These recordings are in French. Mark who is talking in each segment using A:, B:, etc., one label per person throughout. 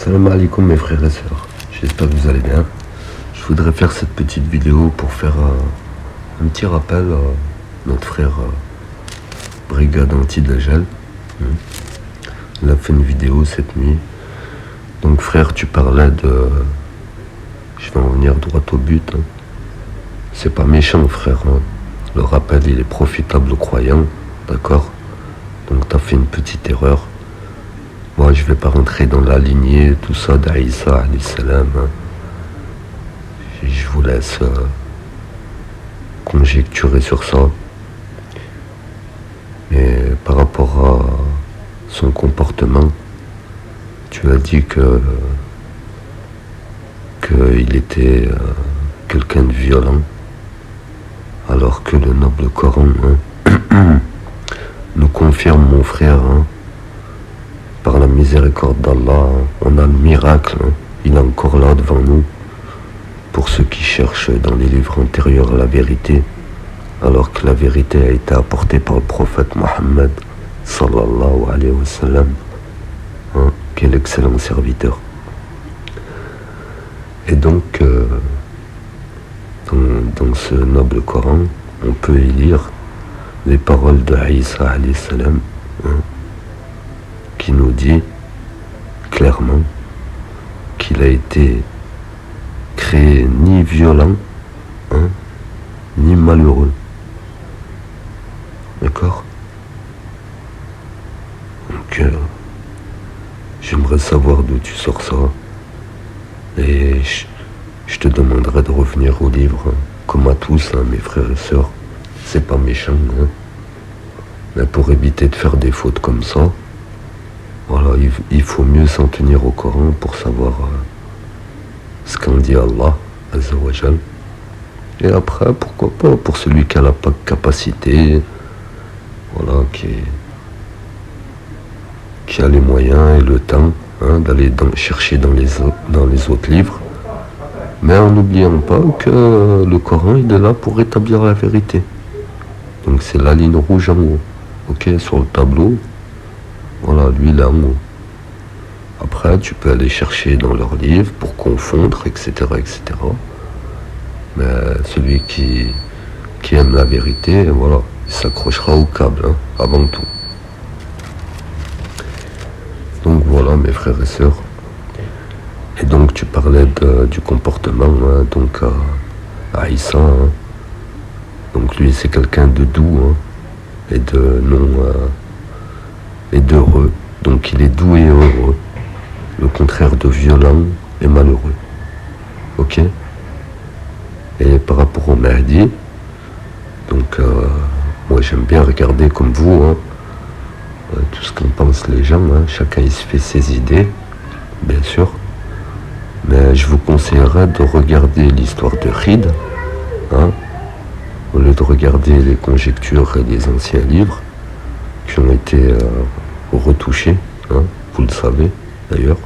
A: Salam alaikum mes frères et sœurs, j'espère que vous allez bien. Je voudrais faire cette petite vidéo pour faire un petit rappel à notre frère Brigade Anti-Dajjal. Il a fait une vidéo cette nuit. Donc frère, tu parlais de... Je vais en venir droit au but. C'est pas méchant frère. Le rappel il est profitable aux croyants, d'accord? Donc tu as fait une petite erreur. Moi je vais pas rentrer dans la lignée, tout ça d'Aïssa alayhi salam. Je vous laisse conjecturer sur ça. Mais par rapport à son comportement, tu as dit qu'il était quelqu'un de violent, alors que le noble Coran nous confirme, mon frère, par la miséricorde d'Allah, on a le miracle, il est encore là devant nous, pour ceux qui cherchent dans les livres antérieurs la vérité, alors que la vérité a été apportée par le prophète Mohammed sallallahu alayhi wa sallam, qui est l'excellent serviteur. Et donc, dans ce noble Coran, on peut y lire les paroles de Aïssa alayhi salam, qui nous dit clairement qu'il a été créé ni violent, ni malheureux. D'accord? Donc, j'aimerais savoir d'où tu sors ça. Et je te demanderai de revenir au livre, comme à tous, mes frères et sœurs. C'est pas méchant, mais pour éviter de faire des fautes comme ça, voilà, il faut mieux s'en tenir au Coran pour savoir ce qu'en dit Allah, Azza wa Jal. Et après, pourquoi pas, pour celui qui a la capacité, voilà, qui a les moyens et le temps d'aller chercher dans les autres livres, mais en n'oubliant pas que le Coran il est là pour rétablir la vérité. Donc c'est la ligne rouge en haut, ok, sur le tableau, voilà, lui là en haut. Après tu peux aller chercher dans leurs livres pour confondre, etc., etc. Mais celui qui aime la vérité, voilà, il s'accrochera au câble, avant tout. Donc voilà mes frères et sœurs. Et donc tu parlais du comportement, donc à Aïssa. Donc lui c'est quelqu'un de doux et de non et d'heureux. Donc il est doux et heureux. Le contraire de violent et malheureux. Ok? Et par rapport au Mahdi, donc moi j'aime bien regarder comme vous, tout ce qu'en pensent les gens, chacun il se fait ses idées, bien sûr. Mais je vous conseillerais de regarder l'histoire de Khid, au lieu de regarder les conjectures et les anciens livres qui ont été retouchés, vous le savez d'ailleurs.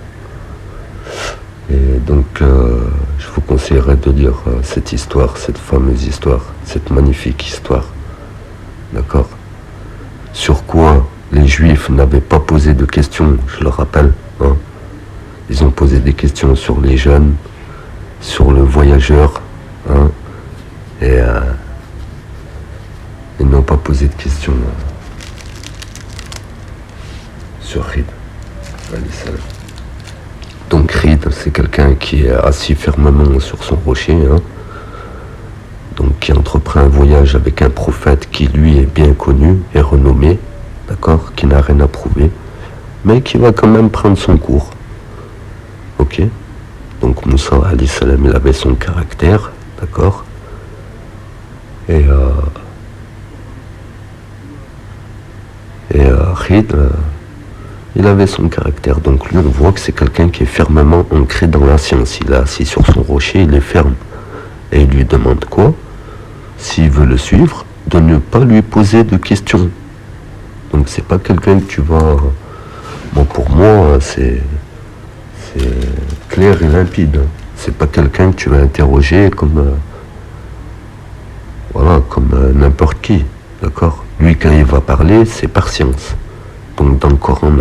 A: Et donc je vous conseillerais de lire cette histoire, cette fameuse histoire, cette magnifique histoire, d'accord? Sur quoi les Juifs n'avaient pas posé de questions, je le rappelle, Ils ont posé des questions sur les jeunes, sur le voyageur, et ils n'ont pas posé de questions sur Khid. Donc Khid, c'est quelqu'un qui est assis fermement sur son rocher, donc qui entreprend un voyage avec un prophète qui lui est bien connu et renommé, d'accord, qui n'a rien à prouver, mais qui va quand même prendre son cours. Ok, donc Moussa alayhi salam il avait son caractère, d'accord, et Khid il avait son caractère. Donc lui on voit que c'est quelqu'un qui est fermement ancré dans la science. Il est assis sur son rocher, il est ferme, et il lui demande quoi? S'il veut le suivre, de ne pas lui poser de questions. Donc c'est pas quelqu'un que tu vas... Bon, pour moi c'est clair et limpide. C'est pas quelqu'un que tu vas interroger comme n'importe qui, d'accord? Lui quand il va parler, c'est par science. Donc dans le Coran, on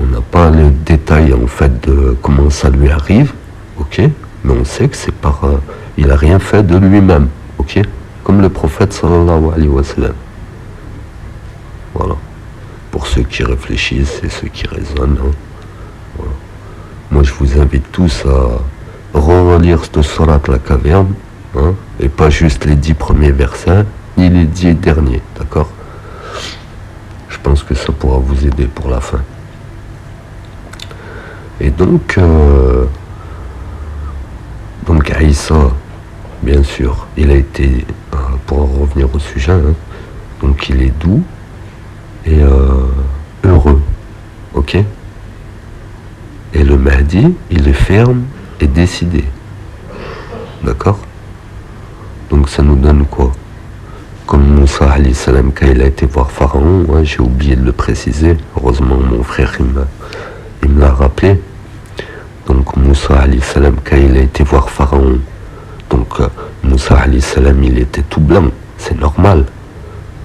A: n'a pas le détails en fait de comment ça lui arrive, ok, mais on sait que c'est par... il n'a rien fait de lui-même, ok, comme le prophète sallallahu alayhi wa sallam. Voilà. Pour ceux qui réfléchissent et ceux qui raisonnent. Hein. Voilà. Moi, je vous invite tous à relire ce surat la caverne, hein, et pas juste les 10 premiers versets, ni les 10 derniers, d'accord? Je pense que ça pourra vous aider pour la fin. Et donc Aïssa, bien sûr, il a été, pour en revenir au sujet, hein, donc il est doux et heureux, ok? Et le Mahdi, il est ferme et décidé, d'accord? Donc ça nous donne quoi? Comme Moussa alayhi salam, quand il a été voir Pharaon, hein, j'ai oublié de le préciser, heureusement mon frère il me l'a rappelé. Donc Moussa alayhi salam, quand il a été voir Pharaon, donc Moussa alayhi salam, il était tout blanc, c'est normal.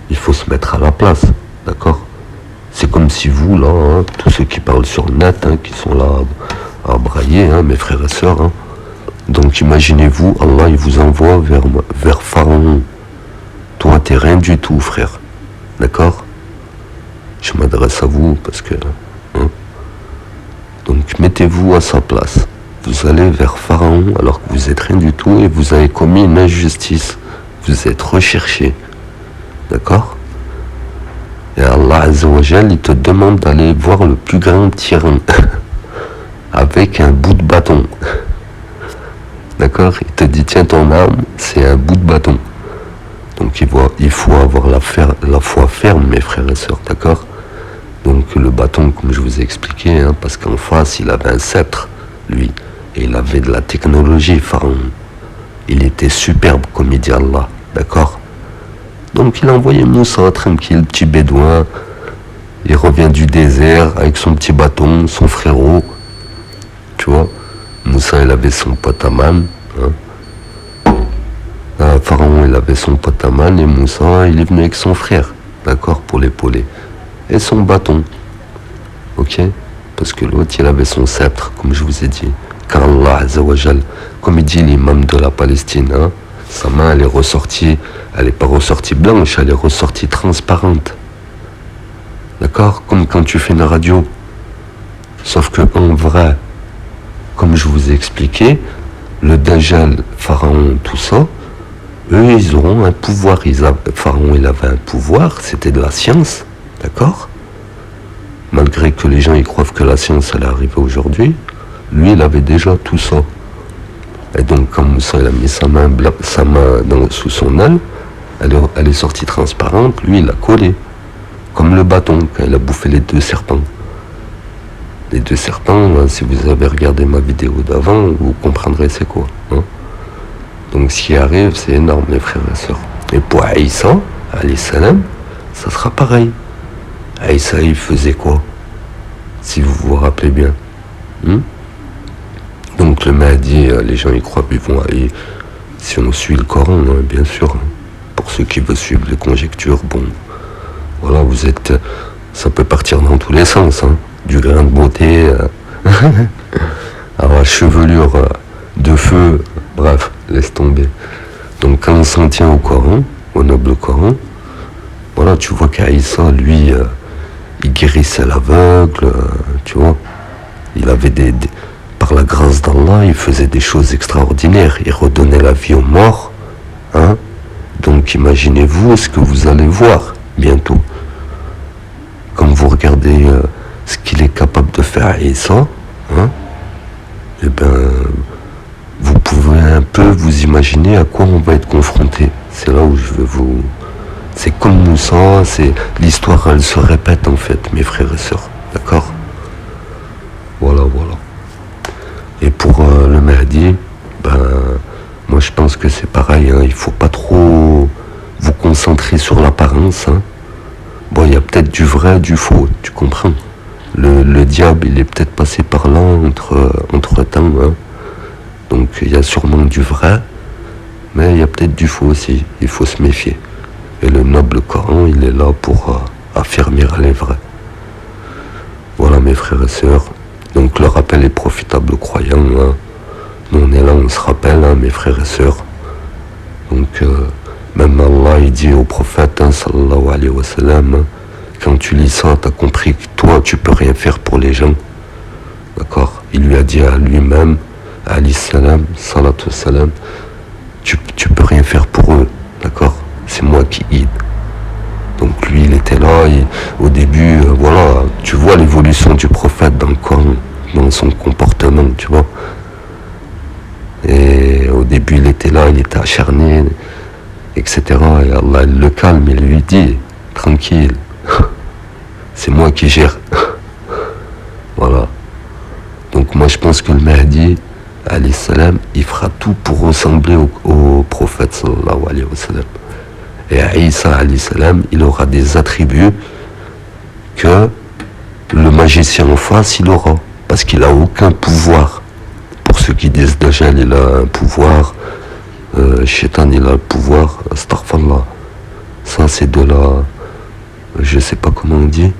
A: Il faut se mettre à la place, d'accord? C'est comme si vous, là, hein, tous ceux qui parlent sur le net, hein, qui sont là à brailler, hein, mes frères et sœurs, hein. Donc imaginez-vous, Allah, il vous envoie vers Pharaon. Toi, t'es rien du tout, frère. D'accord? Je m'adresse à vous parce que... Hein. Donc mettez-vous à sa place. Vous allez vers Pharaon alors que vous êtes rien du tout et vous avez commis une injustice. Vous êtes recherché. D'accord? Et Allah Azza wa Jal, il te demande d'aller voir le plus grand tyran avec un bout de bâton. D'accord? Il te dit, tiens, ton arme, c'est un bout de bâton. Donc il faut avoir la foi ferme, mes frères et sœurs, d'accord? Donc le bâton, comme je vous ai expliqué, hein, parce qu'en face, il avait un sceptre, lui, et il avait de la technologie, Pharaon. Il était superbe, comme il dit Allah, d'accord? Donc il a envoyé Moussa, tranquille, petit bédouin, il revient du désert avec son petit bâton, son frérot, tu vois? Moussa, il avait son pote Aman, hein. Pharaon, il avait son pote Aman et Moussa, il est venu avec son frère, d'accord, pour l'épauler. Et son bâton, ok? Parce que l'autre, il avait son sceptre, comme je vous ai dit. Car Allah Azza wa Jal, comme il dit l'imam de la Palestine, hein, sa main, elle est ressortie, elle n'est pas ressortie blanche, elle est ressortie transparente. D'accord? Comme quand tu fais une radio. Sauf que en vrai, comme je vous ai expliqué, le Dajjal, Pharaon, tout ça, eux, ils auront un pouvoir. Pharaon, il avait un pouvoir, c'était de la science, d'accord? Malgré que les gens ils croient que la science, elle est arrivée aujourd'hui, lui, il avait déjà tout ça. Et donc, quand Moussa, il a mis sa main sous son aile, elle est sortie transparente, lui, il l'a collé. Comme le bâton, quand il a bouffé les 2 serpents. Les 2 serpents, si vous avez regardé ma vidéo d'avant, vous comprendrez c'est quoi. Hein. Donc ce qui arrive, c'est énorme, les frères et sœurs. Et pour Aïssa, alayhi salam, ça sera pareil. Aïssa, il faisait quoi? Si vous vous rappelez bien. Donc le Mahdi, les gens y croient, ils vont aller, si on suit le Coran, hein, bien sûr. Hein. Pour ceux qui veulent suivre les conjectures, bon, voilà, vous êtes, ça peut partir dans tous les sens, hein. Du grain de beauté, à la chevelure de feu, bref, laisse tomber. Donc quand on s'en tient au Coran, au noble Coran, voilà, tu vois qu'Aïssa, lui, il guérissait l'aveugle, tu vois, il avait par la grâce d'Allah, il faisait des choses extraordinaires, il redonnait la vie aux morts, hein. Donc imaginez-vous ce que vous allez voir bientôt. Quand vous regardez ce qu'il est capable de faire Aïssa, hein, eh ben, vous pouvez un peu vous imaginer à quoi on va être confronté. C'est là où je veux vous... C'est comme Moussa, l'histoire, elle se répète en fait, mes frères et sœurs, d'accord? Voilà. Et pour le Mahdi, ben, moi je pense que c'est pareil, hein, il faut pas trop vous concentrer sur l'apparence, hein. Bon, il y a peut-être du vrai, du faux, tu comprends? Le diable, il est peut-être passé par là entre temps, hein. Donc il y a sûrement du vrai, mais il y a peut-être du faux aussi, il faut se méfier. Et le noble Coran, il est là pour affermir les vrais. Voilà mes frères et sœurs, Donc le rappel est profitable aux croyants. Hein. Nous on est là, on se rappelle, hein, mes frères et sœurs. Donc même Allah il dit au prophète, hein, sallallahu alayhi wa sallam, hein, quand tu lis ça, tu as compris que toi tu peux rien faire pour les gens. D'accord? Il lui a dit à lui-même, alayhi salam, salatu salam, tu peux rien faire pour eux. D'accord? C'est moi qui guide. Donc lui il était là, et au début, voilà, tu vois l'évolution du prophète dans son comportement, tu vois. Et au début il était là, il était acharné, etc. Et Allah il le calme, il lui dit, tranquille, c'est moi qui gère. Voilà. Donc moi je pense que le Mahdi, alayhi salam, il fera tout pour ressembler au prophète sallallahu alayhi wa sallam. Et Isa alayhi salam, il aura des attributs que le magicien en face il aura, parce qu'il n'a aucun pouvoir. Pour ceux qui disent Dajjal il a un pouvoir, Shaitan il a le pouvoir, astaghfirullah. Ça c'est de la, je sais pas comment on dit,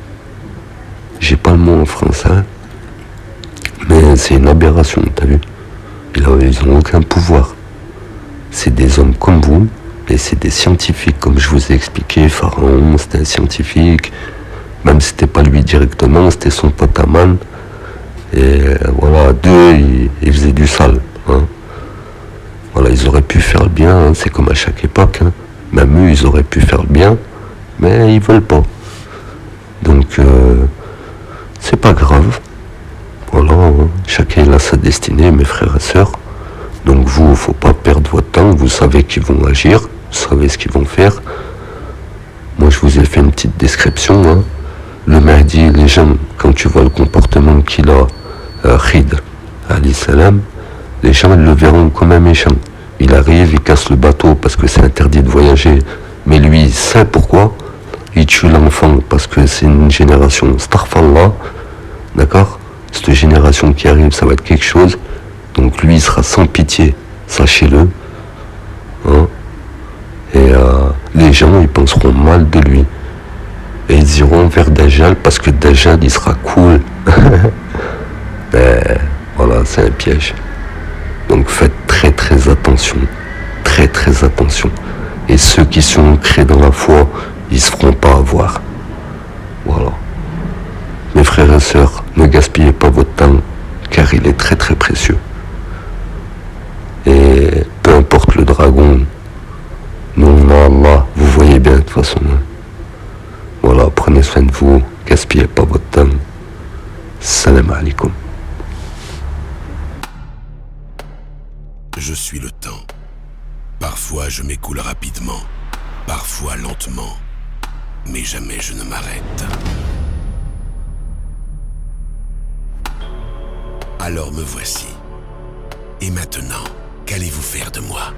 A: j'ai pas le mot en français, mais c'est une aberration, t'as vu. Ils n'ont aucun pouvoir. C'est des hommes comme vous, et c'est des scientifiques, comme je vous ai expliqué. Pharaon, c'était un scientifique, même si c'était pas lui directement, c'était son pote Aman. Et voilà, deux, ils faisaient du sale. Hein. Voilà, ils auraient pu faire le bien, hein, c'est comme à chaque époque. Hein. Même eux, ils auraient pu faire le bien, mais ils veulent pas. Donc, c'est pas grave. Voilà, hein. Chacun il a sa destinée, mes frères et sœurs. Donc vous, faut pas perdre votre temps, vous savez qu'ils vont agir, vous savez ce qu'ils vont faire. Moi je vous ai fait une petite description. Hein. Le Mahdi, les gens, quand tu vois le comportement qu'il a, Khidr, alayhi salam, les gens ils le verront comme un méchant. Il arrive, il casse le bateau parce que c'est interdit de voyager. Mais lui, il sait pourquoi. Il tue l'enfant parce que c'est une génération astaghfirullah, d'accord? Cette génération qui arrive, ça va être quelque chose. Donc lui, il sera sans pitié, sachez-le. Hein. Et les gens, ils penseront mal de lui. Et ils iront vers Dajjal parce que Dajjal, il sera cool. Mais voilà, c'est un piège. Donc faites très très attention. Très très attention. Et ceux qui sont ancrés dans la foi, ils se feront pas avoir. Voilà. Mes frères et sœurs, ne gaspillez pas votre temps, car il est très très précieux. Et peu importe le dragon, nous on a Allah, vous voyez bien de toute façon. Hein. Voilà, prenez soin de vous, gaspillez pas votre temps. Salam alaikum.
B: Je suis le temps. Parfois je m'écoule rapidement, parfois lentement, mais jamais je ne m'arrête. Alors me voici. Et maintenant, qu'allez-vous faire de moi ?